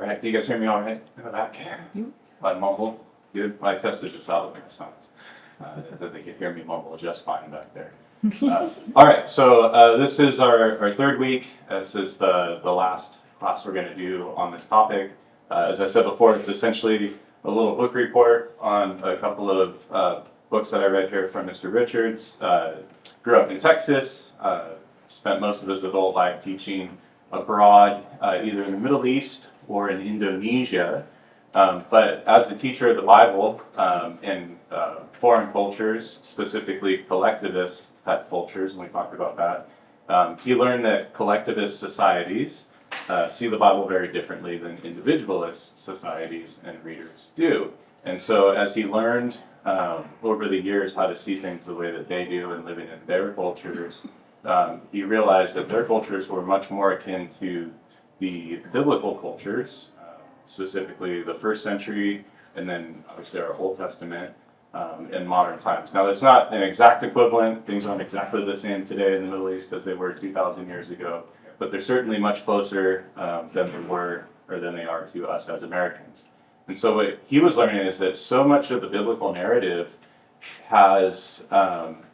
All right, do you guys hear me all right in the back? I mumble? Good. I tested this out with my sons. That they could hear me mumble just fine back there. All right, so this is our third week. This is the last class we're going to do on this topic. As I said before, it's essentially a little book report on a couple of books that I read here from Mr. Richards. Grew up in Texas, spent most of his adult life teaching abroad, either in the Middle East or in Indonesia. But as a teacher of the Bible in foreign cultures, specifically collectivist type cultures, and we talked about that, he learned that collectivist societies see the Bible very differently than individualist societies and readers do. And so as he learned over the years how to see things the way that they do and living in their cultures, he realized that their cultures were much more akin to the biblical cultures, specifically the first century, and then obviously our Old Testament in modern times. Now, that's not an exact equivalent. Things aren't exactly the same today in the Middle East as they were 2,000 years ago, but they're certainly much closer than they were or than they are to us as Americans. And so what he was learning is that so much of the biblical narrative has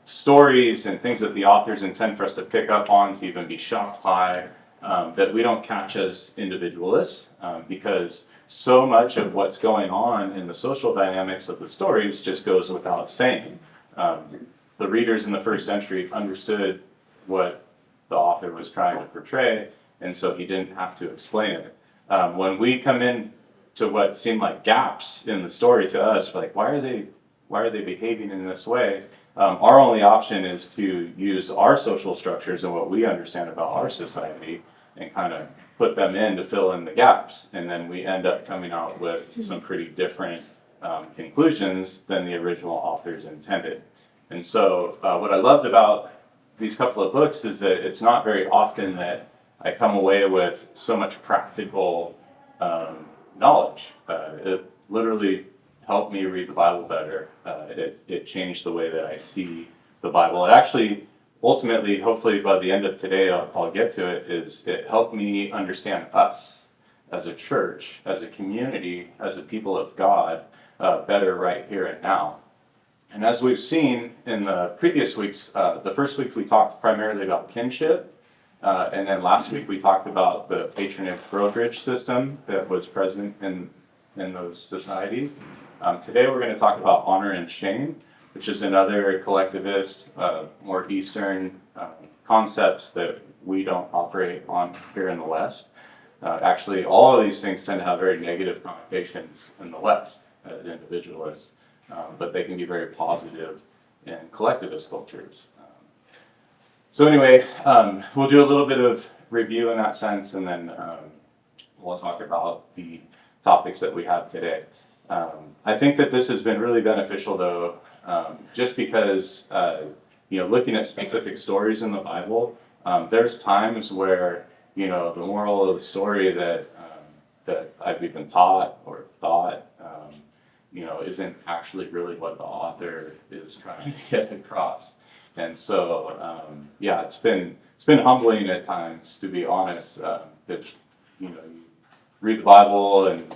stories and things that the authors intend for us to pick up on, to even be shocked by, that we don't catch as individualists, because so much of what's going on in the social dynamics of the stories just goes without saying. The readers in the first century understood what the author was trying to portray, and so he didn't have to explain it. When we come in to what seemed like gaps in the story to us, like why are they behaving in this way? Our only option is to use our social structures and what we understand about our society and kind of put them in to fill in the gaps. And then we end up coming out with some pretty different conclusions than the original authors intended. And so what I loved about these couple of books is that it's not very often that I come away with so much practical knowledge. It literally helped me read the Bible better. It changed the way that I see the Bible. It actually, ultimately, hopefully by the end of today, I'll get to it, is it helped me understand us as a church, as a community, as a people of God, better right here and now. And as we've seen in the previous weeks, the first week we talked primarily about kinship, and then last week we talked about the patronage brokerage system that was present in those societies. Today we're going to talk about honor and shame, which is another collectivist, more Eastern concepts that we don't operate on here in the West. Actually, all of these things tend to have very negative connotations in the West as individualists, but they can be very positive in collectivist cultures. So anyway, we'll do a little bit of review in that sense, and then we'll talk about the topics that we have today. I think that this has been really beneficial, though, just because, looking at specific stories in the Bible, there's times where, the moral of the story that I've even taught or thought, isn't actually really what the author is trying to get across. And so, it's been humbling at times, to be honest. It's, you read the Bible and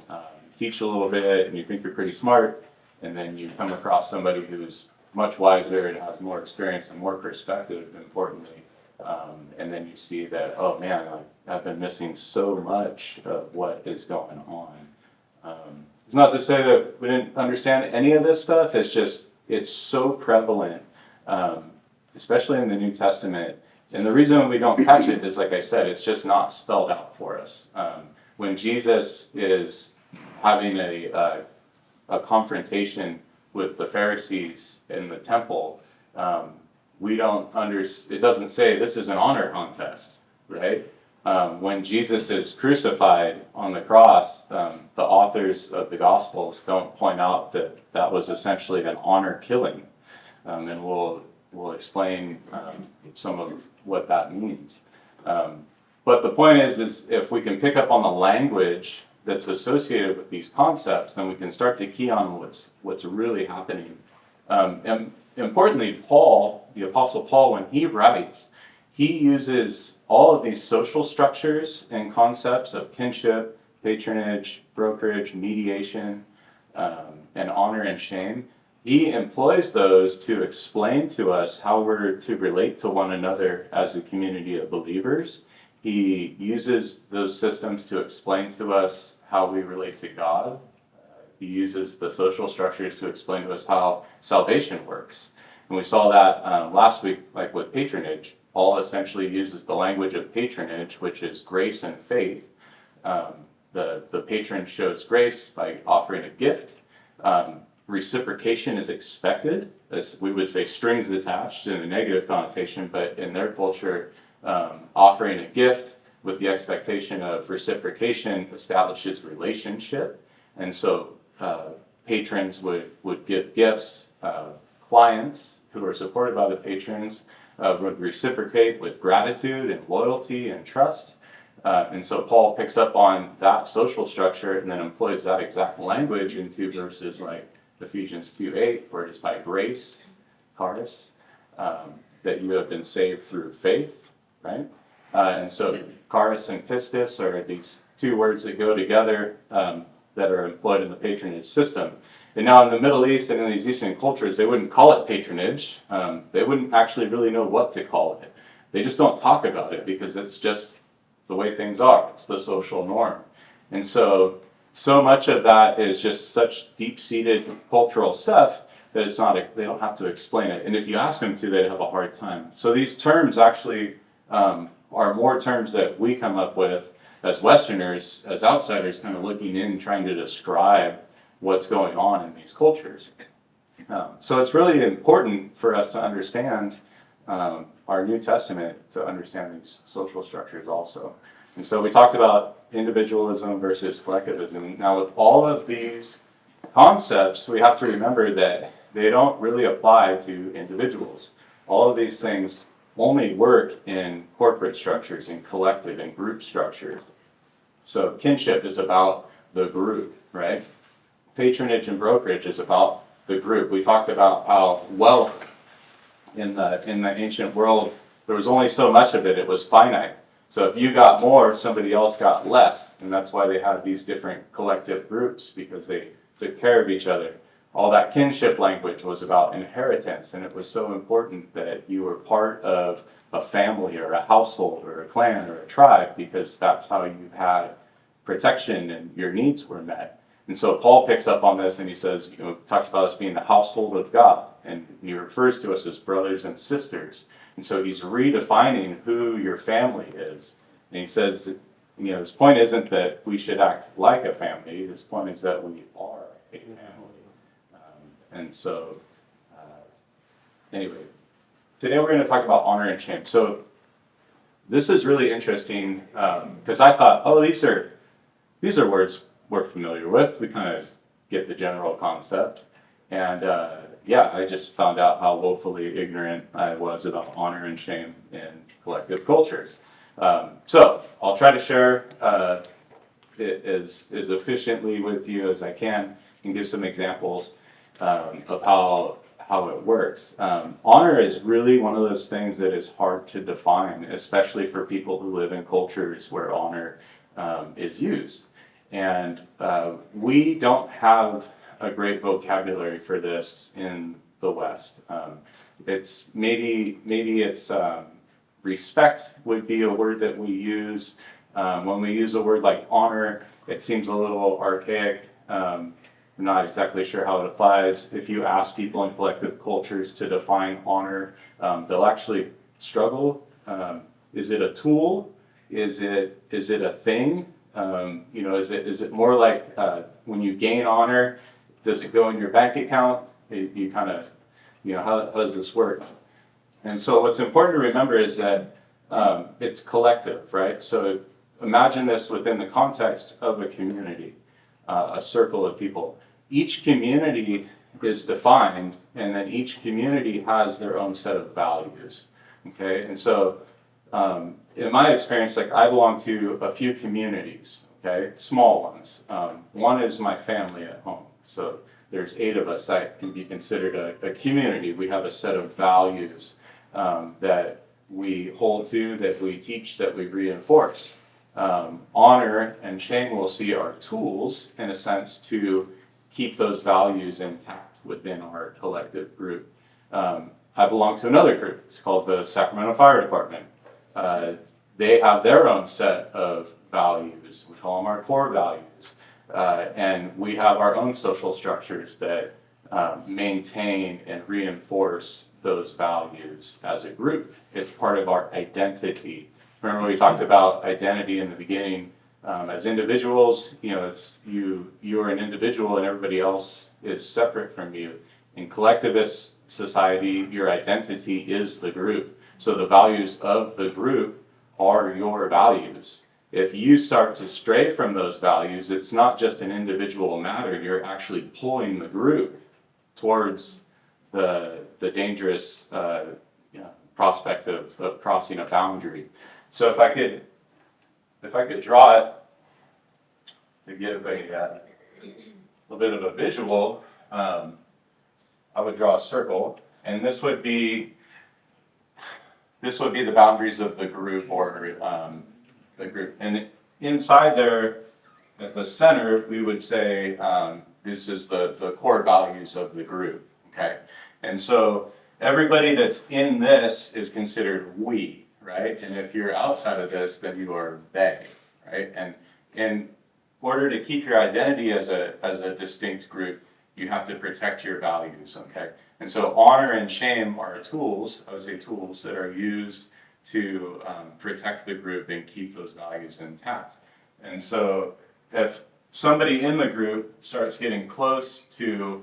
teach a little bit, and you think you're pretty smart, and then you come across somebody who's much wiser and has more experience and more perspective, importantly, and then you see that, oh man, I've been missing so much of what is going on. It's not to say that we didn't understand any of this stuff, it's just, it's so prevalent, especially in the New Testament. And the reason we don't catch it is, like I said, it's just not spelled out for us. When Jesus is having a confrontation with the Pharisees in the temple, it doesn't say this is an honor contest, right? When Jesus is crucified on the cross, the authors of the Gospels don't point out that that was essentially an honor killing. And we'll explain some of what that means. But the point is if we can pick up on the language that's associated with these concepts, then we can start to key on what's really happening. And importantly, Paul, the Apostle Paul, when he writes, he uses all of these social structures and concepts of kinship, patronage, brokerage, mediation, and honor and shame. He employs those to explain to us how we're to relate to one another as a community of believers. He uses those systems to explain to us how we relate to God. He uses the social structures to explain to us how salvation works. And we saw that last week, like with patronage. Paul essentially uses the language of patronage, which is grace and faith. The patron shows grace by offering a gift. Reciprocation is expected, as we would say strings attached in a negative connotation, but in their culture, offering a gift with the expectation of reciprocation establishes relationship. And so patrons would give gifts. Clients who are supported by the patrons would reciprocate with gratitude and loyalty and trust. And so Paul picks up on that social structure and then employs that exact language into verses like Ephesians 2:8, where it is by grace, charis, that you have been saved through faith, right? And so charis and pistis are these two words that go together that are employed in the patronage system. And now in the Middle East and in these Eastern cultures, they wouldn't call it patronage. They wouldn't actually really know what to call it. They just don't talk about it because it's just the way things are. It's the social norm. And so much of that is just such deep-seated cultural stuff that it's not, they don't have to explain it. And if you ask them to, they'd have a hard time. So these terms actually are more terms that we come up with as Westerners, as outsiders, kind of looking in, trying to describe what's going on in these cultures. So it's really important for us to understand our New Testament, to understand these social structures also. And so we talked about individualism versus collectivism. Now with all of these concepts, we have to remember that they don't really apply to individuals. All of these things only work in corporate structures, in collective and group structures. So kinship is about the group, right? Patronage and brokerage is about the group. We talked about how wealth in the ancient world, there was only so much of it, it was finite. So if you got more, somebody else got less. And that's why they had these different collective groups, because they took care of each other. All that kinship language was about inheritance, and it was so important that you were part of a family or a household or a clan or a tribe, because that's how you had protection and your needs were met. And so Paul picks up on this and he says, talks about us being the household of God, and he refers to us as brothers and sisters. And so he's redefining who your family is. And he says, his point isn't that we should act like a family. His point is that we are a family. And so, anyway, today we're going to talk about honor and shame. So this is really interesting because I thought, these are words we're familiar with. We kind of get the general concept. And I just found out how woefully ignorant I was about honor and shame in collective cultures. So I'll try to share it as efficiently with you as I can and give some examples of how it works. Honor is really one of those things that is hard to define, especially for people who live in cultures where honor is used. And we don't have a great vocabulary for this in the West. It's maybe it's respect would be a word that we use. When we use a word like honor, it seems a little archaic. I'm not exactly sure how it applies. If you ask people in collective cultures to define honor, they'll actually struggle. Is it a tool? Is it a thing? Is it more like when you gain honor, does it go in your bank account? You kind of, how does this work? And so what's important to remember is that it's collective, right? So imagine this within the context of a community, a circle of people. Each community is defined, and then each community has their own set of values, okay? And so in my experience, I belong to a few communities, okay? Small ones. One is my family at home. So there's 8 of us that can be considered a community. We have a set of values that we hold to, that we teach, that we reinforce. Honor and shame we'll see are tools, in a sense, to keep those values intact within our collective group. I belong to another group. It's called the Sacramento Fire Department. They have their own set of values. We call them our core values. And we have our own social structures that maintain and reinforce those values as a group. It's part of our identity. Remember we talked about identity in the beginning. As individuals, it's you're an individual and everybody else is separate from you. In collectivist society, your identity is the group. So the values of the group are your values. If you start to stray from those values, it's not just an individual matter, you're actually pulling the group towards the dangerous prospect of crossing a boundary. So if I could draw it to give a bit of a visual, I would draw a circle, and this would be the boundaries of the group, or the group. And inside there, at the center, we would say this is the core values of the group. Okay, and so everybody that's in this is considered we, right? And if you're outside of this, then you are they, right? And in order to keep your identity as a distinct group, you have to protect your values, okay? And so honor and shame are tools, I would say tools that are used to protect the group and keep those values intact. And so if somebody in the group starts getting close to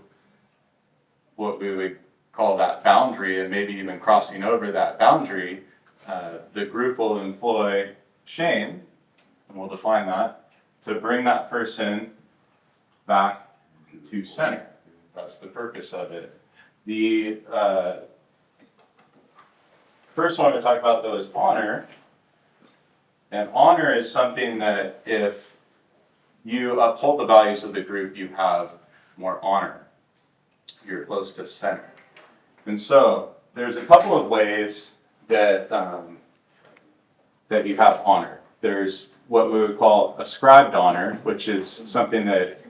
what we would call that boundary, and maybe even crossing over that boundary, the group will employ shame, and we'll define that, to bring that person back to center. That's the purpose of it. The first one to talk about, though, is honor. And honor is something that if you uphold the values of the group, you have more honor. You're close to center. And so there's a couple of ways that that you have honor. There's what we would call ascribed honor, which is something that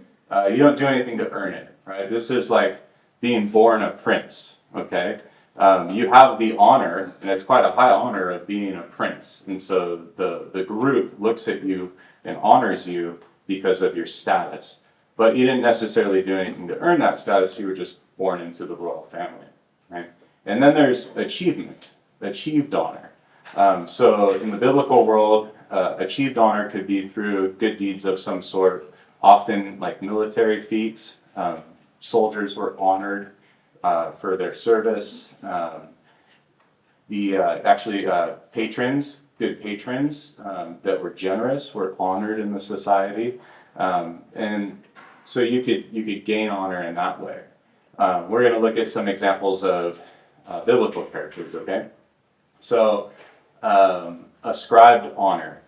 you don't do anything to earn it, right? This is like being born a prince, okay? You have the honor, and it's quite a high honor, of being a prince. And so the group looks at you and honors you because of your status. But you didn't necessarily do anything to earn that status, you were just born into the royal family, right? And then there's achievement, achieved honor. So in the biblical world, achieved honor could be through good deeds of some sort, often like military feats. Soldiers were honored for their service. Patrons, good patrons that were generous were honored in the society. And so you could gain honor in that way. We're going to look at some examples of biblical characters, okay? So ascribed honor.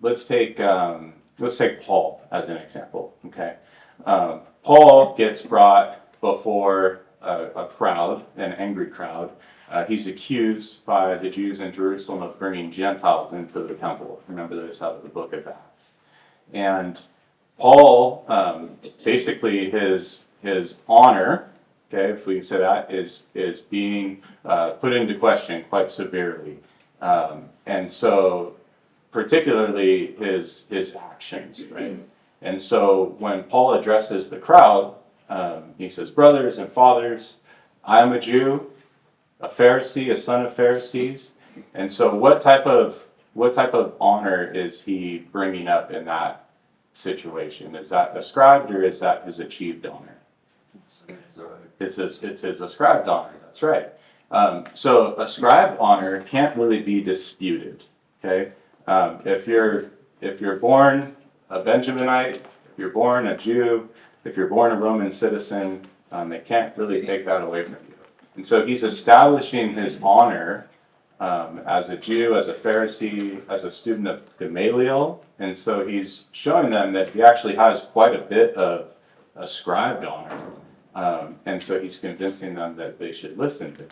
Let's take Paul as an example, okay? Paul gets brought before a crowd, an angry crowd. He's accused by the Jews in Jerusalem of bringing Gentiles into the temple. Remember this out of the book of Acts. And Paul, basically his honor, okay, if we can say that, is being put into question quite severely. And so particularly his actions, right? And so when Paul addresses the crowd, he says, "Brothers and fathers, I am a Jew, a Pharisee, a son of Pharisees." And so what type of honor is he bringing up in that situation? Is that ascribed, or is that his achieved honor? It's his ascribed honor, that's right. So ascribed honor can't really be disputed, okay? If you're born a Benjaminite, if you're born a Jew, if you're born a Roman citizen, they can't really take that away from you. And so he's establishing his honor as a Jew, as a Pharisee, as a student of Gamaliel. And so he's showing them that he actually has quite a bit of ascribed honor. And so he's convincing them that they should listen to him,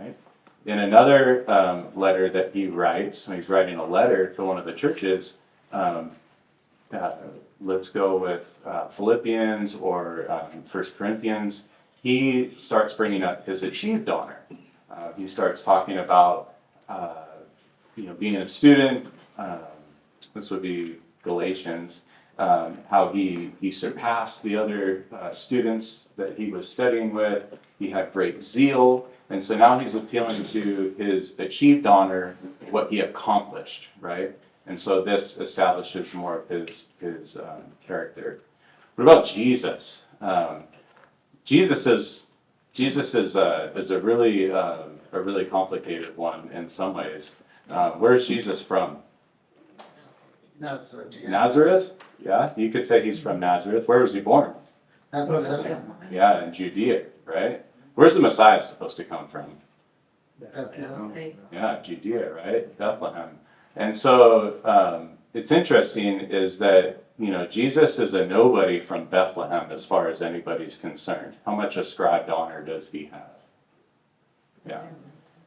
right? In another letter that he writes, when he's writing a letter to one of the churches, um, uh, let's go with Philippians or 1 Corinthians, he starts bringing up his achieved honor. He starts talking about being a student. This would be Galatians. How he surpassed the other students that he was studying with. He had great zeal. And so now he's appealing to his achieved honor, what he accomplished, right? And so this establishes more of his character. What about Jesus? Jesus is a really complicated one in some ways. Where's Jesus from? Nazareth. Nazareth? Yeah, you could say he's from Nazareth. Where was he born? Bethlehem. Yeah, in Judea, right? Where's the Messiah supposed to come from? Yeah, Judea, right? Bethlehem. And so it's interesting is that, Jesus is a nobody from Bethlehem as far as anybody's concerned. How much ascribed honor does he have? Yeah,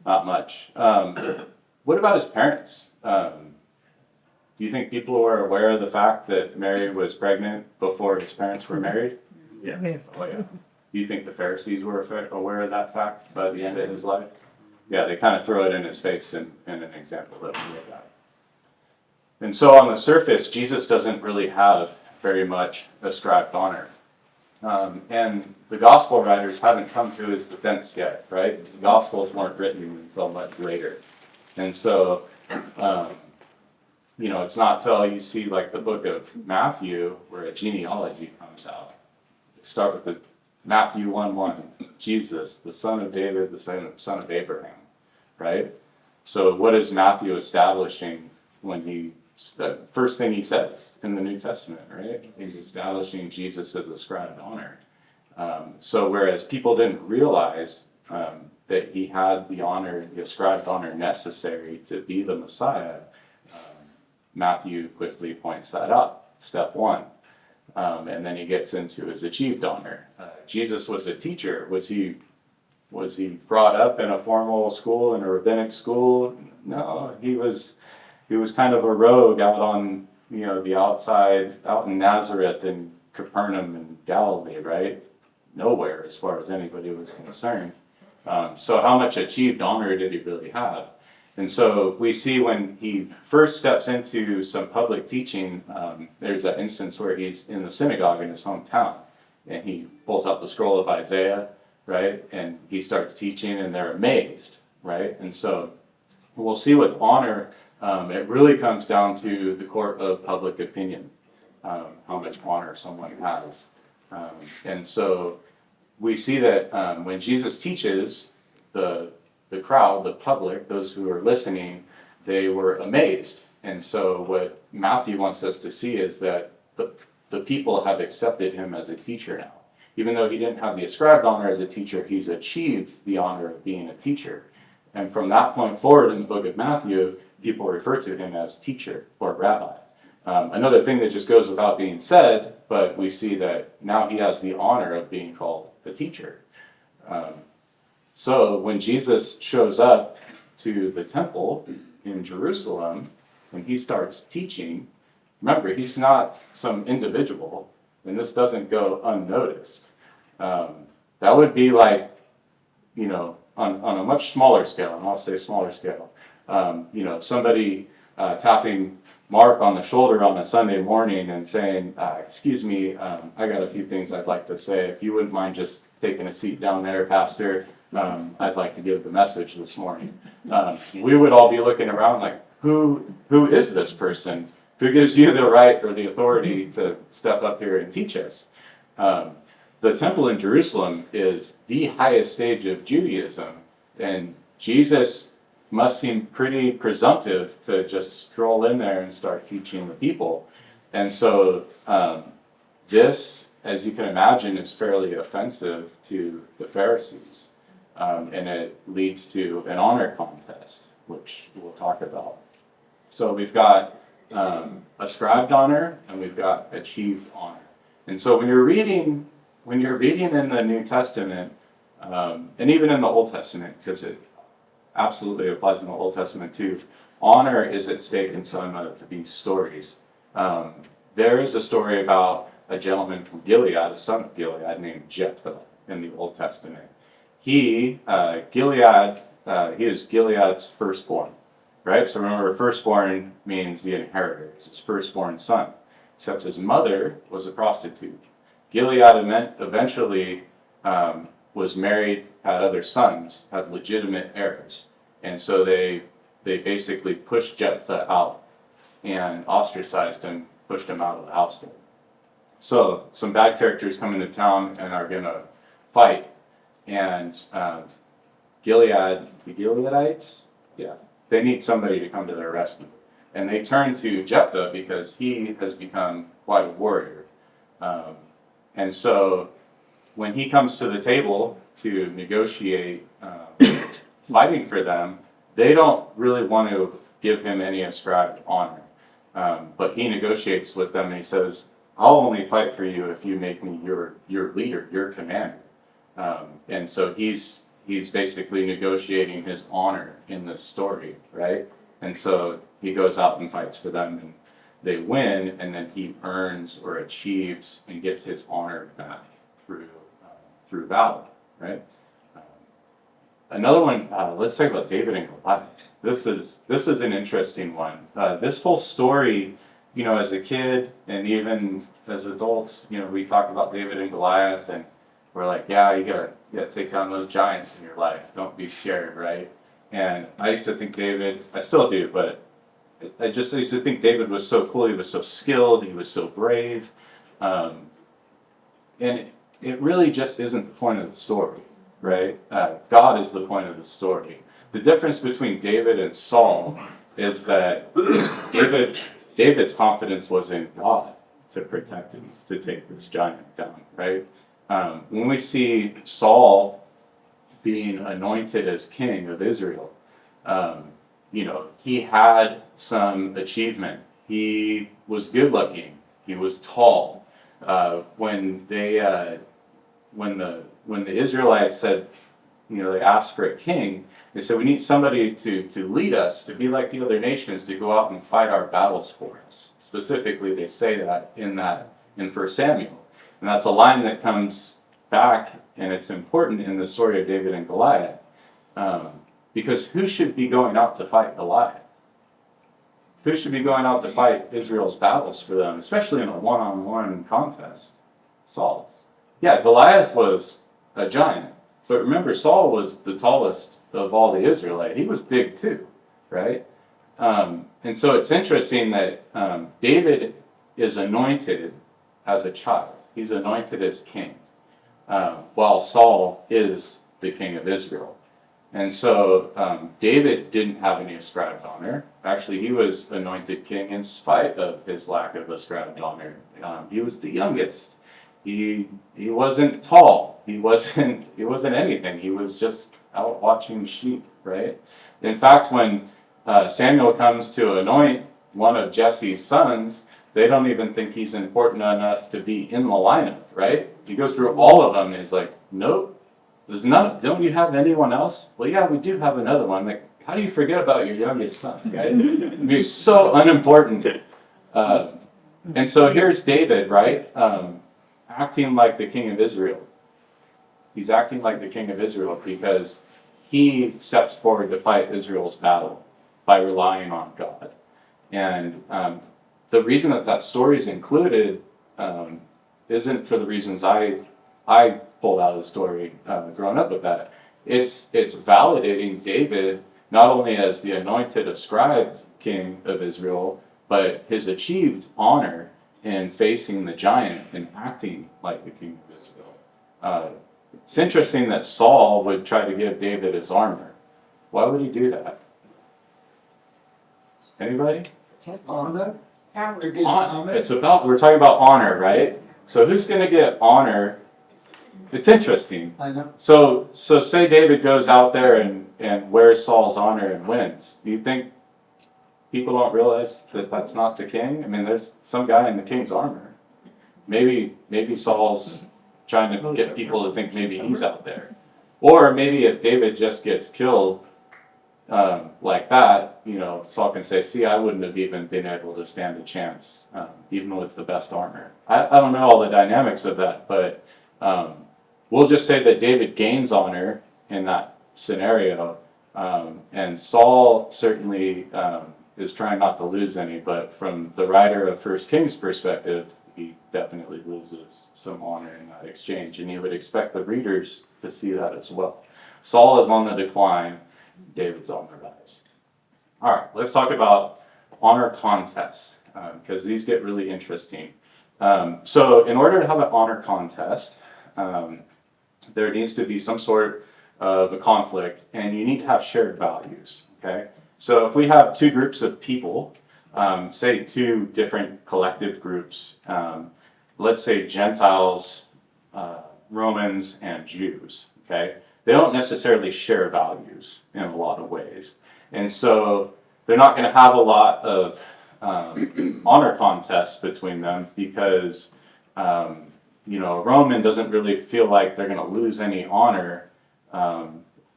not much. What about his parents? Do you think people were aware of the fact that Mary was pregnant before his parents were married? Yes. Oh, yeah. Do you think the Pharisees were aware of that fact by the end of his life? Yeah, they kind of throw it in his face in an example that we look at. And so on the surface, Jesus doesn't really have very much ascribed honor. And the gospel writers haven't come to his defense yet, right? The gospels weren't written until much later. And so, it's not till you see like the book of Matthew where a genealogy comes out. Start with the Matthew 1:1, Jesus, the son of David, the son of Abraham, right? So what is Matthew establishing when the first thing he says in the New Testament, right? He's establishing Jesus as ascribed honor. So whereas people didn't realize that he had the ascribed honor necessary to be the Messiah, Matthew quickly points that out, step one. And then he gets into his achieved honor. Jesus was a teacher. Was he brought up in a formal school, in a rabbinic school? No, he was kind of a rogue out on the outside, out in Nazareth and Capernaum and Galilee, right? Nowhere as far as anybody was concerned. So how much achieved honor did he really have? And so we see when he first steps into some public teaching, there's an instance where he's in the synagogue in his hometown, and he pulls out the scroll of Isaiah, right? And he starts teaching, and they're amazed, right? And so we'll see with honor, it really comes down to the court of public opinion, how much honor someone has. And so we see that when Jesus teaches, the crowd, the public, those who are listening, they were amazed. And so what Matthew wants us to see is that the people have accepted him as a teacher now. Even though he didn't have the ascribed honor as a teacher, he's achieved the honor of being a teacher. And from that point forward in the book of Matthew, people refer to him as teacher or rabbi. Another thing that just goes without being said, but we see that now he has the honor of being called a teacher. So when Jesus shows up to the temple in Jerusalem, when he starts teaching, remember, he's not some individual, and this doesn't go unnoticed. That would be like, on a much smaller scale, and I'll say smaller scale, somebody tapping Mark on the shoulder on a Sunday morning and saying, excuse me, I got a few things I'd like to say. If you wouldn't mind just taking a seat down there, Pastor, I'd like to give the message this morning. We would all be looking around like, who is this person? Who gives you the right or the authority to step up here and teach us? The temple in Jerusalem is the highest stage of Judaism, and Jesus must seem pretty presumptive to just stroll in there and start teaching the people. And so this, as you can imagine, is fairly offensive to the Pharisees. And it leads to an honor contest, which we'll talk about. So we've got ascribed honor and we've got achieved honor. And so when you're reading in the New Testament, and even in the Old Testament, because absolutely applies in the Old Testament too. Honor is at stake in some of these stories. There is a story about a gentleman from Gilead, a son of Gilead, named Jephthah in the Old Testament. He is Gilead's firstborn, right? So remember, firstborn means the inheritor. It's his firstborn son, except his mother was a prostitute. Gilead eventually was married, had other sons, had legitimate heirs. And so they basically pushed Jephthah out and ostracized him, pushed him out of the household. So some bad characters come into town and are going to fight. And Gilead, the Gileadites, yeah, they need somebody to come to their rescue. And they turn to Jephthah because he has become quite a warrior. And so when he comes to the table to negotiate fighting for them, they don't really want to give him any ascribed honor. But he negotiates with them and he says, I'll only fight for you if you make me your leader, your commander. And so he's basically negotiating his honor in this story, right? And so he goes out and fights for them and they win, and then he earns or achieves and gets his honor back through valor, right? Another one, let's talk about David and Goliath. This is an interesting one. This whole story, as a kid and even as adults, we talk about David and Goliath, and we're like, yeah, you gotta take down those giants in your life. Don't be scared, right? And I used to think David, I still do, but I used to think David was so cool. He was so skilled. He was so brave. And it really just isn't the point of the story, right? God is the point of the story. The difference between David and Saul is that David's confidence was in God to protect him, to take this giant down, right? When we see Saul being anointed as king of Israel, he had some achievement. He was good looking. He was tall. When the Israelites said, they asked for a king, they said, we need somebody to lead us, to be like the other nations, to go out and fight our battles for us. Specifically, they say that in 1 Samuel. And that's a line that comes back, and it's important in the story of David and Goliath. Because who should be going out to fight Goliath? Who should be going out to fight Israel's battles for them, especially in a one-on-one contest? Saul. Yeah, Goliath was a giant. But remember, Saul was the tallest of all the Israelites. He was big too, right? And so it's interesting that David is anointed as a child. He's anointed as king, while Saul is the king of Israel. And so David didn't have any ascribed honor. Actually, he was anointed king in spite of his lack of ascribed honor. He was the youngest. He wasn't tall. He wasn't anything. He was just out watching sheep, right? In fact, when Samuel comes to anoint one of Jesse's sons, they don't even think he's important enough to be in the lineup, right? He goes through all of them and he's like, nope. There's none. Don't you have anyone else? Well, yeah, we do have another one. Like, how do you forget about your youngest son, right? He's so unimportant. And so here's David, right? Acting like the king of Israel. He's acting like the king of Israel because he steps forward to fight Israel's battle by relying on God. And the reason that story is included isn't for the reasons I pulled out of the story growing up with that. It's validating David not only as the anointed, ascribed king of Israel, but his achieved honor in facing the giant and acting like the king of Israel. It's interesting that Saul would try to give David his armor. Why would he do that? Anybody? Honor. We're talking about honor, right? So who's going to get honor? It's interesting. I know. So say David goes out there and wears Saul's honor and wins. Do you think people don't realize that that's not the king? I mean, there's some guy in the king's armor. Maybe Saul's trying to get people to think maybe he's out there. Or maybe if David just gets killed, like that, Saul can say, see, I wouldn't have even been able to stand a chance, even with the best armor. I don't know all the dynamics of that, but we'll just say that David gains honor in that scenario, and Saul certainly is trying not to lose any, but from the writer of First Kings perspective, he definitely loses some honor in that exchange, and you would expect the readers to see that as well. Saul is on the decline, David's on the rise. All right, let's talk about honor contests, because these get really interesting. So in order to have an honor contest, there needs to be some sort of a conflict, and you need to have shared values, okay? So if we have two groups of people, say two different collective groups, let's say Gentiles, Romans, and Jews, okay? They don't necessarily share values in a lot of ways. And so they're not going to have a lot of honor contests between them because, a Roman doesn't really feel like they're going to lose any honor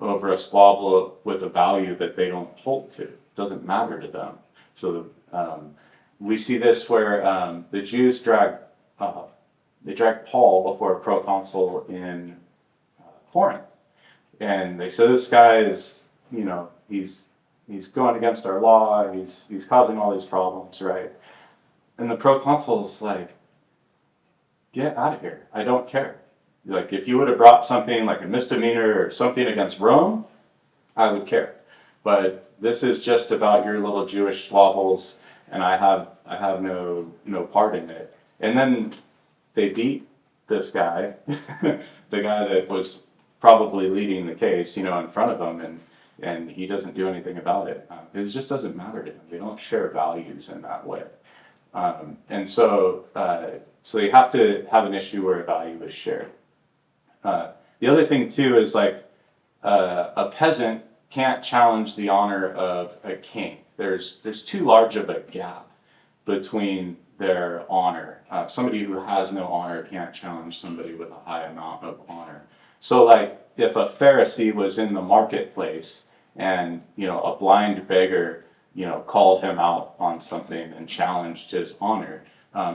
over a squabble with a value that they don't hold to. It doesn't matter to them. So we see this where the Jews drag Paul before a proconsul in Corinth. And they say, this guy is, he's going against our law, he's causing all these problems, right? And the proconsul's like, get out of here, I don't care. Like, if you would have brought something like a misdemeanor or something against Rome, I would care. But this is just about your little Jewish squabbles, and I have no part in it. And then they beat this guy, the guy that was probably leading the case, in front of them, and he doesn't do anything about it. It just doesn't matter to him. They don't share values in that way. And so you have to have an issue where a value is shared. The other thing too is like a peasant can't challenge the honor of a king. There's too large of a gap between their honor. Somebody who has no honor can't challenge somebody with a high amount of honor. So like if a Pharisee was in the marketplace and, a blind beggar, called him out on something and challenged his honor,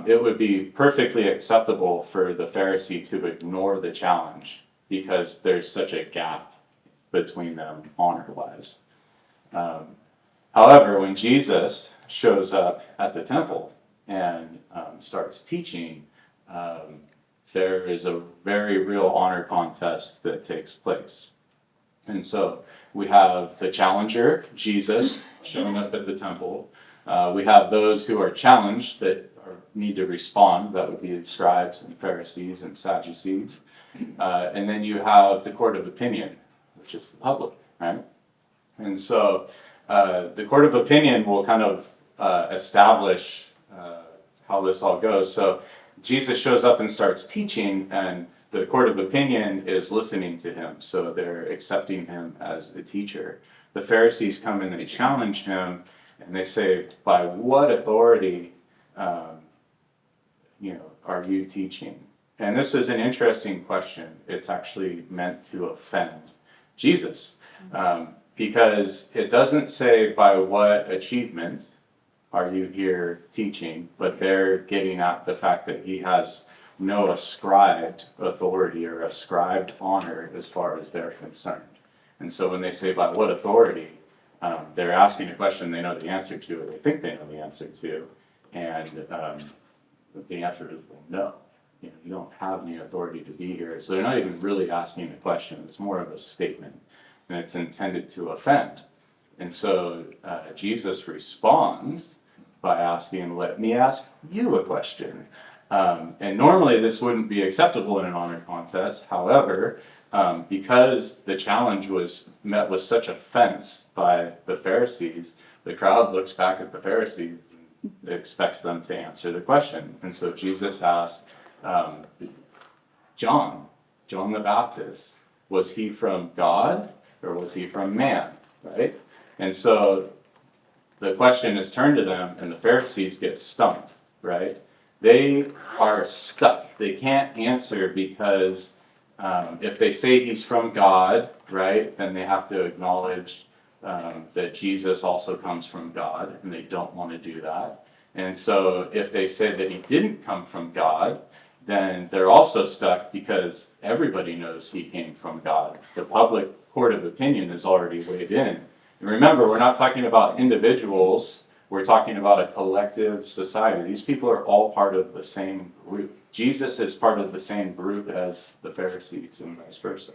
it would be perfectly acceptable for the Pharisee to ignore the challenge because there's such a gap between them honor-wise. However, when Jesus shows up at the temple and starts teaching, there is a very real honor contest that takes place. And so we have the challenger, Jesus, showing up at the temple. We have those who are challenged that need to respond. That would be the scribes and Pharisees and Sadducees. And then you have the court of opinion, which is the public, right? And so the court of opinion will kind of establish how this all goes. So Jesus shows up and starts teaching, and the court of opinion is listening to him. So they're accepting him as a teacher. The Pharisees come and they challenge him, and they say, by what authority are you teaching? And this is an interesting question. It's actually meant to offend Jesus, because it doesn't say by what achievement are you here teaching, but they're getting at the fact that he has no ascribed authority or ascribed honor as far as they're concerned. And so when they say by what authority, they're asking a question they know the answer to, or they think they know the answer to, and the answer is no. You don't have any authority to be here. So they're not even really asking a question. It's more of a statement, and it's intended to offend. And so Jesus responds by asking, let me ask you a question. And normally this wouldn't be acceptable in an honor contest. However, because the challenge was met with such offense by the Pharisees, the crowd looks back at the Pharisees and expects them to answer the question. And so Jesus asked, John the Baptist, was he from God or was he from man, right? And so the question is turned to them, and the Pharisees get stumped, right? They are stuck. They can't answer because if they say he's from God, right, then they have to acknowledge that Jesus also comes from God, and they don't want to do that. And so if they say that he didn't come from God, then they're also stuck because everybody knows he came from God. The public court of opinion is already weighed in. And remember, we're not talking about individuals, we're talking about a collective society. These people are all part of the same group. Jesus is part of the same group as the Pharisees and vice versa.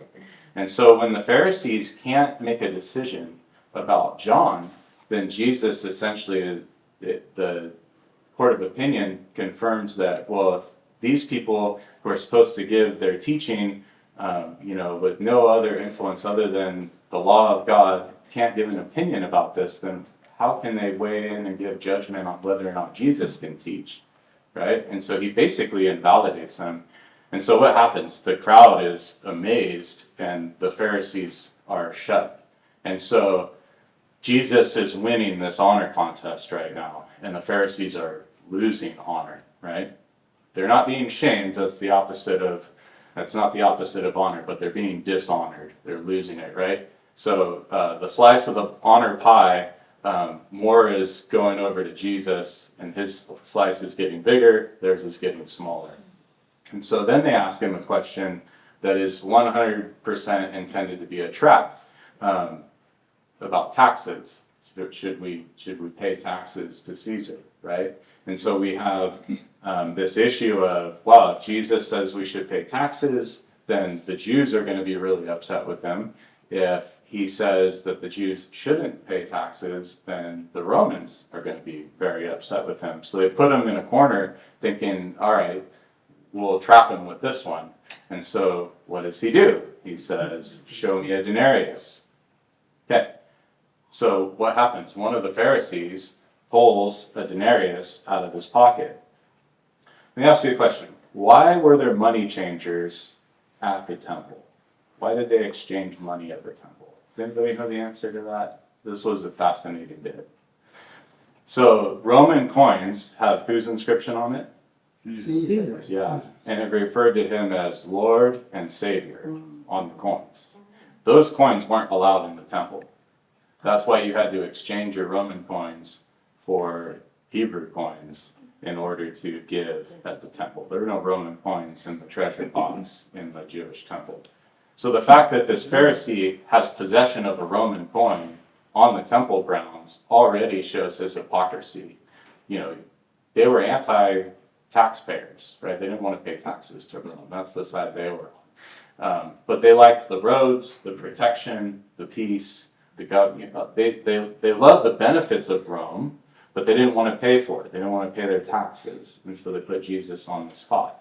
And so when the Pharisees can't make a decision about John, then Jesus essentially, the court of opinion confirms that, well, if these people who are supposed to give their teaching, with no other influence other than the law of God, can't give an opinion about this, then how can they weigh in and give judgment on whether or not Jesus can teach, right? And so he basically invalidates them. And so what happens? The crowd is amazed and the Pharisees are shut. And so Jesus is winning this honor contest right now, and the Pharisees are losing honor, right? They're not being shamed, that's not the opposite of honor, but they're being dishonored. They're losing it, right? So the slice of the honor pie, more is going over to Jesus, and his slice is getting bigger, theirs is getting smaller. And so then they ask him a question that is 100% intended to be a trap, about taxes. Should we pay taxes to Caesar, right? And so we have this issue of, well, if Jesus says we should pay taxes, then the Jews are going to be really upset with him. If he says that the Jews shouldn't pay taxes, then the Romans are going to be very upset with him. So they put him in a corner thinking, all right, we'll trap him with this one. And so what does he do? He says, show me a denarius. Okay, so what happens? One of the Pharisees pulls a denarius out of his pocket. Let me ask you a question. Why were there money changers at the temple? Why did they exchange money at the temple? Does anybody know the answer to that? This was a fascinating bit. So Roman coins have whose inscription on it? Caesar. Yeah, and it referred to him as Lord and Savior on the coins. Those coins weren't allowed in the temple. That's why you had to exchange your Roman coins for Hebrew coins in order to give at the temple. There were no Roman coins in the treasure box in the Jewish temple. So the fact that this Pharisee has possession of a Roman coin on the temple grounds already shows his hypocrisy. They were anti-taxpayers, right? They didn't want to pay taxes to Rome. That's the side they were on. But they liked the roads, the protection, the peace, the government. They loved the benefits of Rome, but they didn't want to pay for it. They didn't want to pay their taxes, and so they put Jesus on the spot.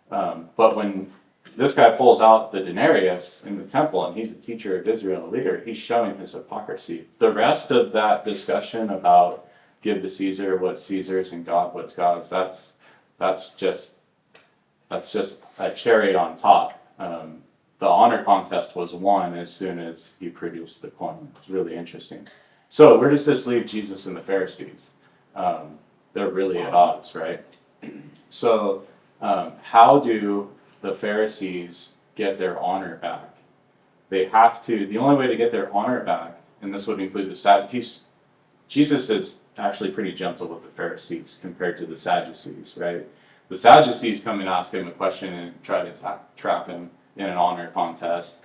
But when this guy pulls out the denarius in the temple, and he's a teacher of Israel, a leader, he's showing his hypocrisy. The rest of that discussion about give to Caesar what's Caesar's and God what's God's, that's just a cherry on top. The honor contest was won as soon as he produced the coin. It's really interesting. So where does this leave Jesus and the Pharisees? They're really at odds, right? So how do the Pharisees get their honor back? The only way to get their honor back, and this would include the Sadducees, Jesus is actually pretty gentle with the Pharisees compared to the Sadducees, right? The Sadducees come and ask him a question and try to trap him in an honor contest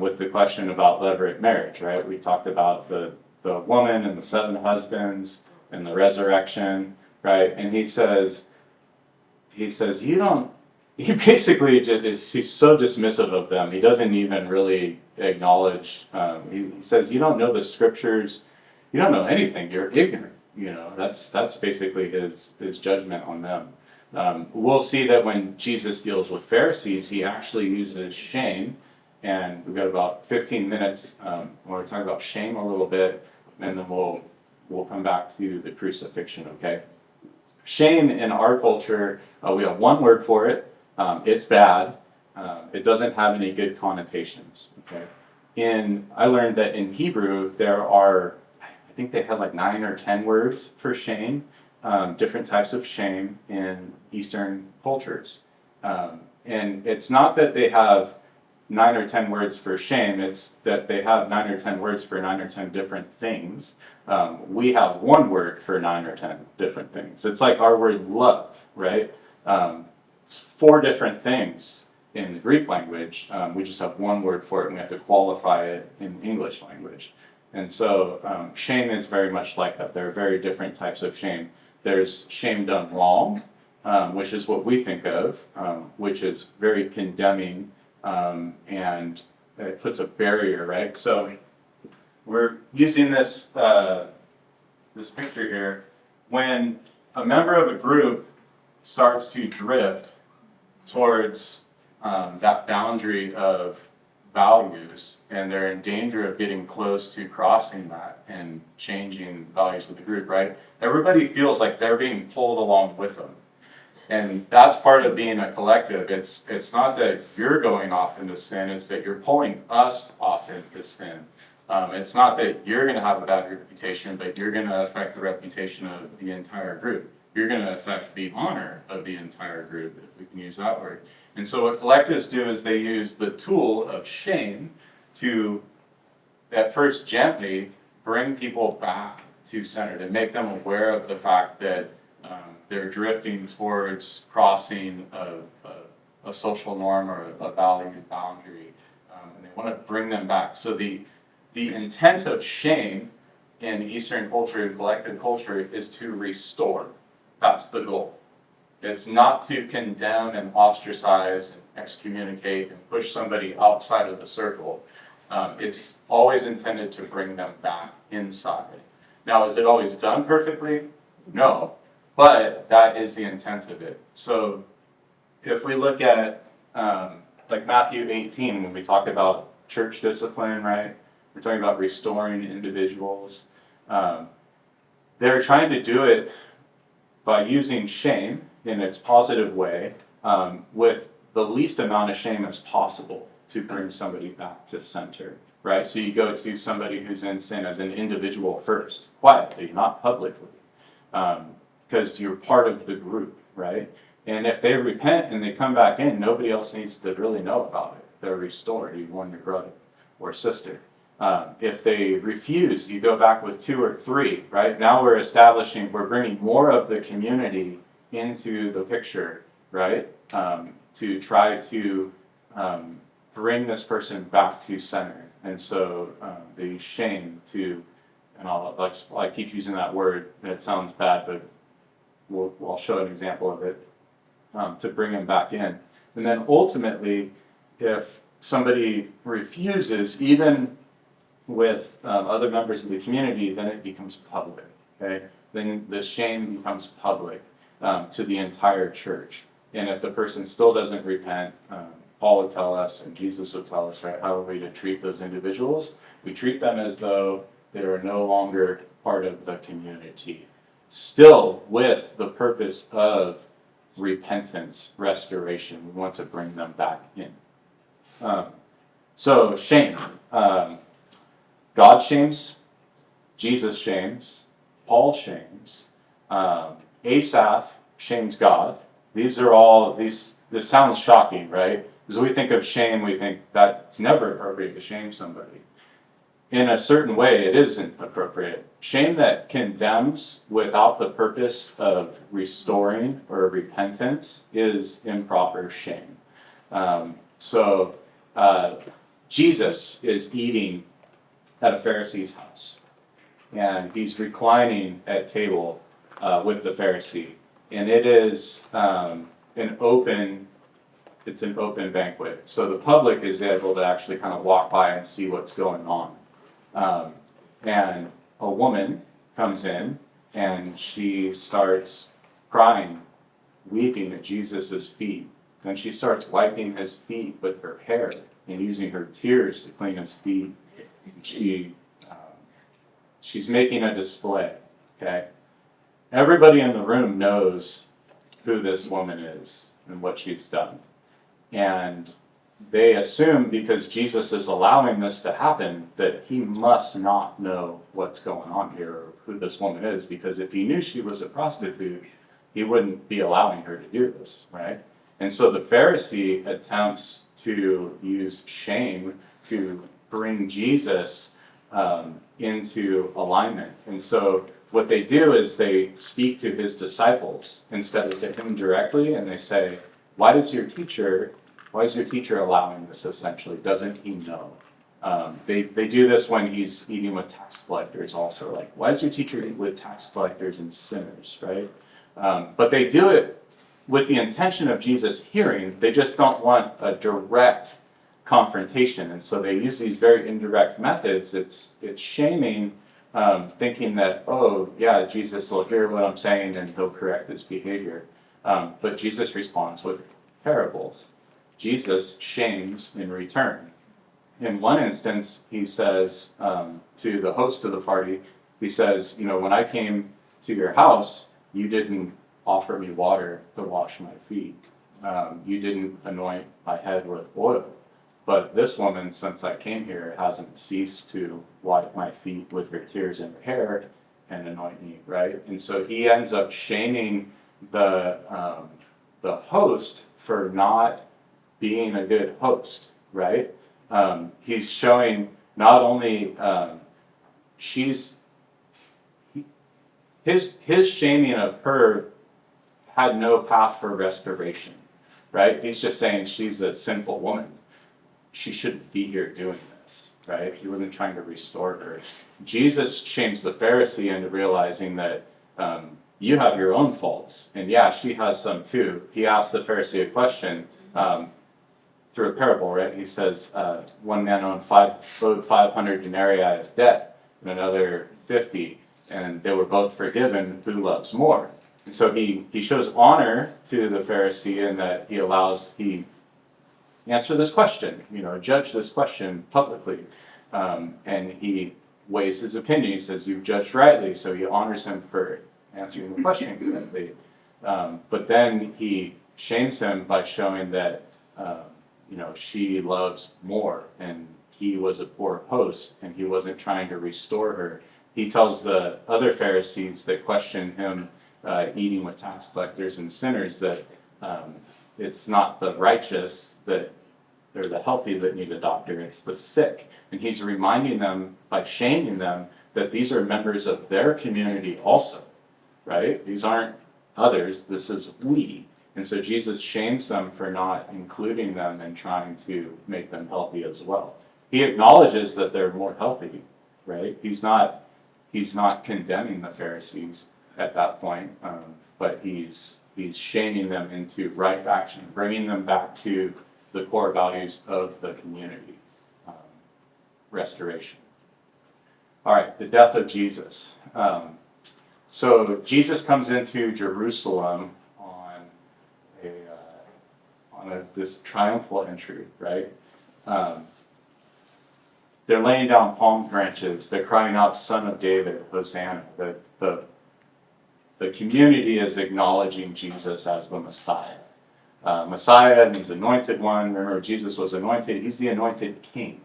with the question about levirate marriage, right? We talked about the woman and the 7 husbands and the resurrection, right? And he says, he's so dismissive of them. He doesn't even really acknowledge, he says, you don't know the scriptures, you don't know anything, you're ignorant. That's basically his judgment on them. We'll see that when Jesus deals with Pharisees, he actually uses shame, and we've got about 15 minutes where we talk about shame a little bit, and then we'll come back to the crucifixion, okay? Shame in our culture, we have one word for it. It's bad. It doesn't have any good connotations, okay? I learned that in Hebrew, there are, I think they had like 9 or 10 words for shame. Different types of shame in Eastern cultures. And it's not that they have 9 or 10 words for shame. It's that they have 9 or 10 words for 9 or 10 different things. We have one word for 9 or 10 different things. It's like our word love, right? It's 4 different things in the Greek language. We just have one word for it, and we have to qualify it in the English language. And so shame is very much like that. There are very different types of shame. There's shame done wrong, which is what we think of, which is very condemning, and it puts a barrier, right? So we're using this this picture here. When a member of a group starts to drift towards that boundary of values, and they're in danger of getting close to crossing that and changing the values of the group, right? Everybody feels like they're being pulled along with them. And that's part of being a collective. It's not that you're going off into sin, it's that you're pulling us off into sin. It's not that you're going to have a bad reputation, but you're going to affect the reputation of the entire group. You're going to affect the honor of the entire group, if we can use that word. And so what collectives do is they use the tool of shame to, at first gently, bring people back to center, to make them aware of the fact that they're drifting towards crossing a social norm or a value boundary, and they want to bring them back. So the intent of shame in Eastern culture and collective culture is to restore. That's the goal. It's not to condemn and ostracize and excommunicate and push somebody outside of the circle. It's always intended to bring them back inside. Now, is it always done perfectly? No, but that is the intent of it. So if we look at like Matthew 18, when we talk about church discipline, right? We're talking about restoring individuals. They're trying to do it by using shame in its positive way, with the least amount of shame as possible to bring somebody back to center, right? So you go to somebody who's in sin as an individual first, quietly, not publicly, because you're part of the group, right? And if they repent and they come back in, nobody else needs to really know about it. They're restored. You won your brother or sister. If they refuse, you go back with 2 or 3, right? Now we're bringing more of the community into the picture, right? To try to bring this person back to center. And so the shame to, and I keep using that word, and it sounds bad, but I'll show an example of it, to bring them back in. And then ultimately, if somebody refuses, even with other members of the community, then it becomes public, okay? Then the shame becomes public to the entire church. And if the person still doesn't repent, Paul would tell us, and Jesus would tell us, right, how are we to treat those individuals? We treat them as though they are no longer part of the community, still with the purpose of repentance, restoration. We want to bring them back in. So shame. God shames, Jesus shames, Paul shames, Asaph shames God. This sounds shocking, right? Because we think of shame, we think that's never appropriate to shame somebody. In a certain way, it isn't appropriate. Shame that condemns without the purpose of restoring or repentance is improper shame. Jesus is eating at a Pharisee's house, and he's reclining at table with the Pharisee, and it is an open banquet, so the public is able to actually kind of walk by and see what's going on. And a woman comes in and she starts crying, weeping at Jesus's feet. Then she starts wiping his feet with her hair and using her tears to clean his feet. She's making a display, okay? Everybody in the room knows who this woman is and what she's done. And they assume, because Jesus is allowing this to happen, that he must not know what's going on here or who this woman is, because if he knew she was a prostitute, he wouldn't be allowing her to do this, right? And so the Pharisee attempts to use shame to bring Jesus into alignment. And so what they do is they speak to his disciples instead of to him directly, and they say, why is your teacher allowing this essentially? Doesn't he know? They do this when he's eating with tax collectors also. Like, why does your teacher eat with tax collectors and sinners, right? But they do it with the intention of Jesus hearing. They just don't want a direct confrontation. And so they use these very indirect methods. It's shaming, thinking that, oh, yeah, Jesus will hear what I'm saying and he'll correct his behavior. But Jesus responds with parables. Jesus shames in return. In one instance, he says to the host of the party, he says, when I came to your house, you didn't offer me water to wash my feet. You didn't anoint my head with oil. But this woman, since I came here, hasn't ceased to wipe my feet with her tears in her hair and anoint me, right? And so he ends up shaming the host for not being a good host, right? He's showing not only his shaming of her had no path for restoration, right? He's just saying she's a sinful woman. She shouldn't be here doing this, right? He wasn't trying to restore her. Jesus shames the Pharisee into realizing that you have your own faults, and yeah, she has some too. He asked the Pharisee a question through a parable, right? He says, one man owed 500 denarii of debt, and another 50, and they were both forgiven. Who loves more? And so he shows honor to the Pharisee in that he answer this question, judge this question publicly, and he weighs his opinion. He says, you've judged rightly, so he honors him for answering the question correctly. But then he shames him by showing that she loves more, and he was a poor host, and he wasn't trying to restore her. He tells the other Pharisees that question him eating with tax collectors and sinners that it's not the righteous that or the healthy that need a doctor, it's the sick. And he's reminding them by shaming them that these are members of their community also, right? These aren't others, this is we. And so Jesus shames them for not including them and trying to make them healthy as well. He acknowledges that they're more healthy, right? He's not condemning the Pharisees at that point, but he's shaming them into right action, bringing them back to the core values of the community, restoration. All right, the death of Jesus. So Jesus comes into Jerusalem on this triumphal entry, right? They're laying down palm branches. They're crying out, "Son of David, Hosanna." The community is acknowledging Jesus as the Messiah. Messiah means anointed one. Remember, Jesus was anointed. He's the anointed king.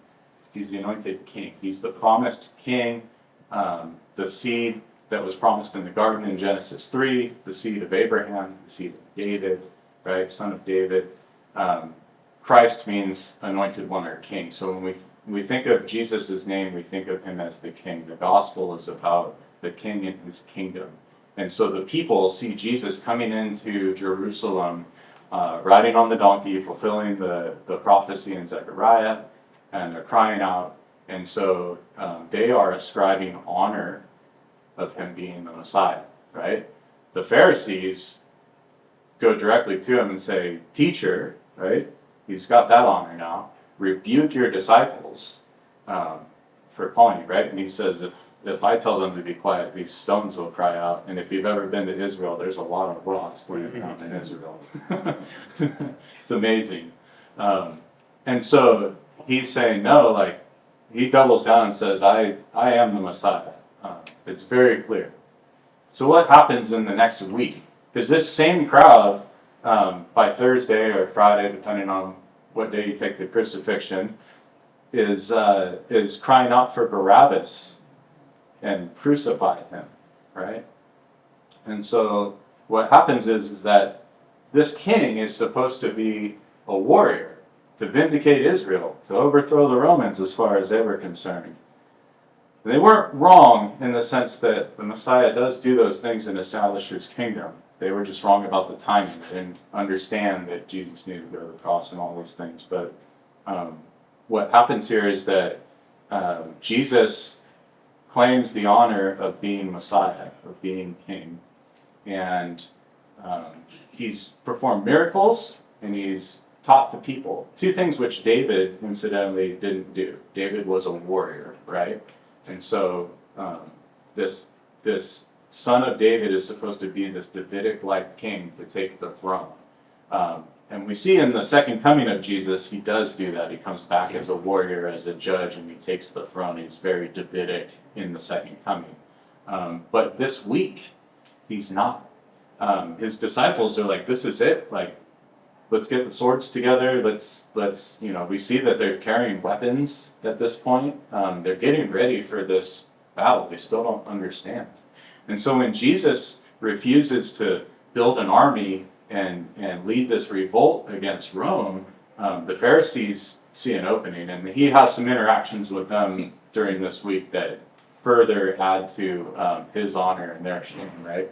He's the anointed king. He's the promised king, the seed that was promised in the garden in Genesis 3, the seed of Abraham, the seed of David, right? Son of David. Christ means anointed one or king. So when we think of Jesus' name, we think of him as the king. The gospel is about the king and his kingdom. And so the people see Jesus coming into Jerusalem, riding on the donkey, fulfilling the prophecy in Zechariah, and they're crying out. And so they are ascribing honor of him being the Messiah, right? The Pharisees go directly to him and say, "Teacher," right? He's got that honor now. "Rebuke your disciples for calling you," right? And he says, if I tell them to be quiet, these stones will cry out. And if you've ever been to Israel, there's a lot of rocks laying around in Israel. It's amazing. And so he's saying no, like he doubles down and says, I am the Messiah. It's very clear. So what happens in the next week? Because this same crowd, by Thursday or Friday, depending on what day you take the crucifixion, is crying out for Barabbas and crucify him, right? And so what happens is that this king is supposed to be a warrior, to vindicate Israel, to overthrow the Romans as far as they were concerned. They weren't wrong in the sense that the Messiah does do those things and establish his kingdom. They were just wrong about the timing. They didn't understand that Jesus needed to go to the cross and all these things. But what happens here is that Jesus claims the honor of being Messiah, of being king. And he's performed miracles and he's taught the people. Two things which David, incidentally, didn't do. David was a warrior, right? And so this son of David is supposed to be this Davidic-like king to take the throne. And we see in the second coming of Jesus, he does do that. He comes back as a warrior, as a judge, and he takes the throne. He's very Davidic in the second coming. But this week, he's not. His disciples are like, this is it. Like, let's get the swords together. Let's we see that they're carrying weapons at this point. They're getting ready for this battle. They still don't understand. And so when Jesus refuses to build an army and lead this revolt against Rome, the Pharisees see an opening, and he has some interactions with them during this week that further add to his honor and their shame, right?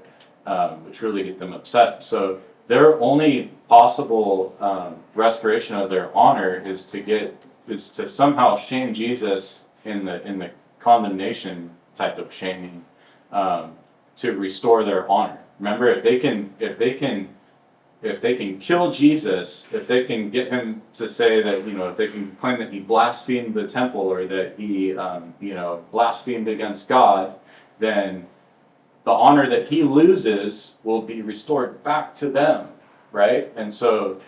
Which really get them upset. So their only possible restoration of their honor is to somehow shame Jesus in the condemnation type of shaming, to restore their honor. Remember, if they can kill Jesus, if they can get him to say that, if they can claim that he blasphemed the temple or that he blasphemed against God, then the honor that he loses will be restored back to them, right? And so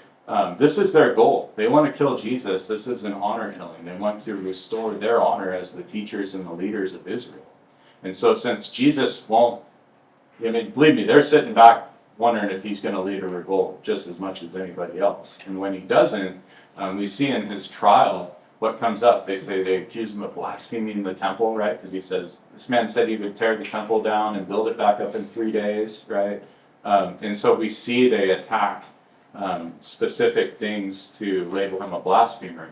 this is their goal. They want to kill Jesus. This is an honor killing. They want to restore their honor as the teachers and the leaders of Israel. And so since Jesus won't, believe me, they're sitting back wondering if he's going to lead a revolt just as much as anybody else. And when he doesn't, we see in his trial what comes up. They accuse him of blaspheming the temple, right? Because he says, this man said he would tear the temple down and build it back up in 3 days, right? And so we see they attack specific things to label him a blasphemer.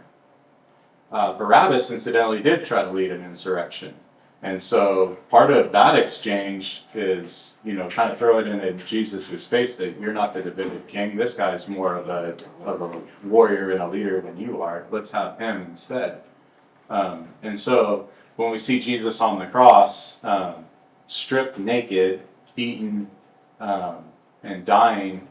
Barabbas, incidentally, did try to lead an insurrection. And so part of that exchange is, kind of throw it in Jesus' face that you're not the Davidic king. This guy's more of a warrior and a leader than you are. Let's have him instead. And so when we see Jesus on the cross, stripped naked, beaten, and dying,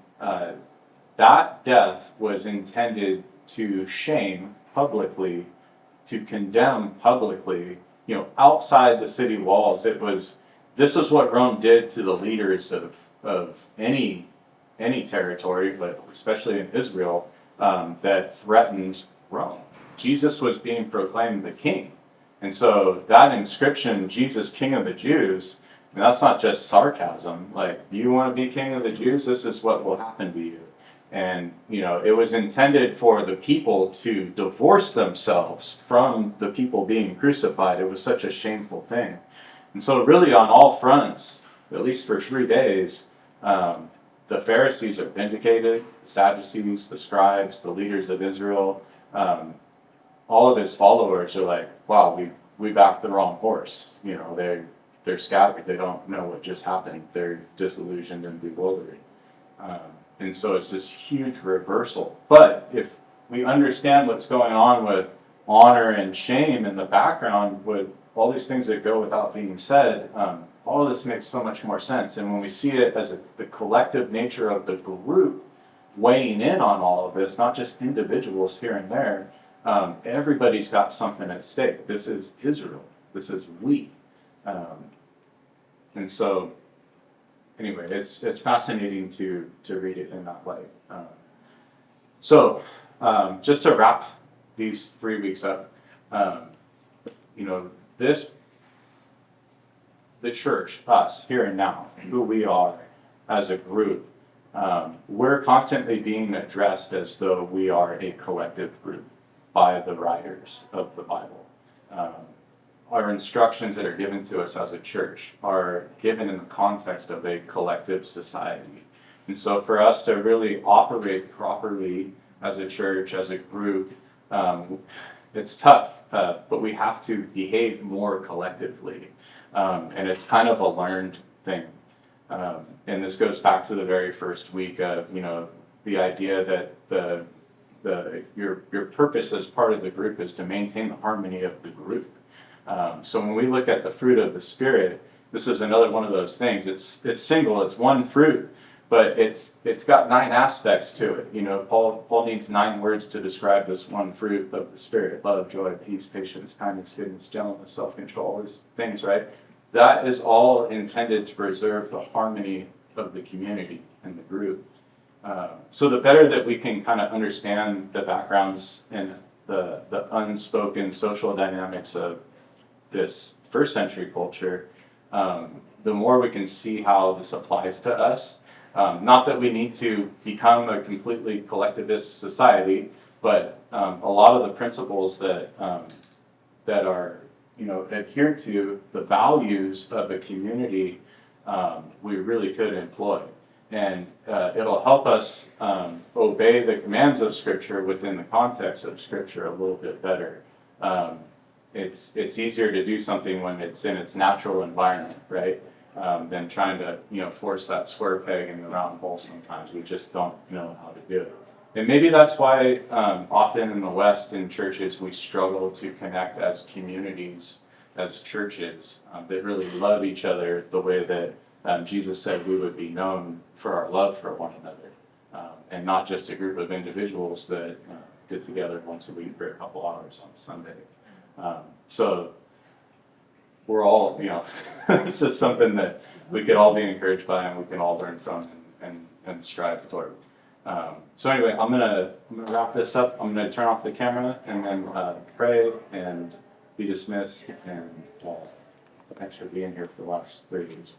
that death was intended to shame publicly, to condemn publicly, outside the city walls. This is what Rome did to the leaders of any territory, but especially in Israel, that threatened Rome. Jesus was being proclaimed the king. And so that inscription, Jesus, King of the Jews, that's not just sarcasm. Like, you want to be king of the Jews? This is what will happen to you. And, it was intended for the people to divorce themselves from the people being crucified. It was such a shameful thing. And so really on all fronts, at least for 3 days, the Pharisees are vindicated, the Sadducees, the scribes, the leaders of Israel, all of his followers are like, wow, we backed the wrong horse. They're scattered. They don't know what just happened. They're disillusioned and bewildered. And so it's this huge reversal. But if we understand what's going on with honor and shame in the background, with all these things that go without being said, all of this makes so much more sense. And when we see it as the collective nature of the group weighing in on all of this, not just individuals here and there, everybody's got something at stake. This is Israel. This is we. And so, anyway, it's fascinating to read it in that light. So, just to wrap these 3 weeks up, the church, us, here and now, who we are as a group, we're constantly being addressed as though we are a collective group by the writers of the Bible. Our instructions that are given to us as a church are given in the context of a collective society. And so for us to really operate properly as a church, as a group, it's tough, but we have to behave more collectively. And it's kind of a learned thing. And this goes back to the very first week of, the idea that your purpose as part of the group is to maintain the harmony of the group. So when we look at the fruit of the Spirit, this is another one of those things. It's single, it's one fruit, but it's got 9 aspects to it. Paul needs 9 words to describe this one fruit of the Spirit: love, joy, peace, patience, kindness, goodness, gentleness, self-control. These things, right? That is all intended to preserve the harmony of the community and the group. So the better that we can kind of understand the backgrounds and the unspoken social dynamics of this first century culture, the more we can see how this applies to us. Not that we need to become a completely collectivist society, but a lot of the principles that are adhered to, the values of a community, we really could employ. And it'll help us obey the commands of Scripture within the context of Scripture a little bit better. It's easier to do something when it's in its natural environment, right? Than trying to force that square peg in the round hole. Sometimes we just don't know how to do it. And maybe that's why often in the West, in churches, we struggle to connect as communities, as churches that really love each other the way that Jesus said we would be known for our love for one another, and not just a group of individuals that get together once a week for a couple hours on Sunday. So we're all, this is something that we could all be encouraged by and we can all learn from and strive toward. So anyway, I'm gonna wrap this up. I'm gonna turn off the camera and then pray and be dismissed. And thanks for being here for the last 3 days.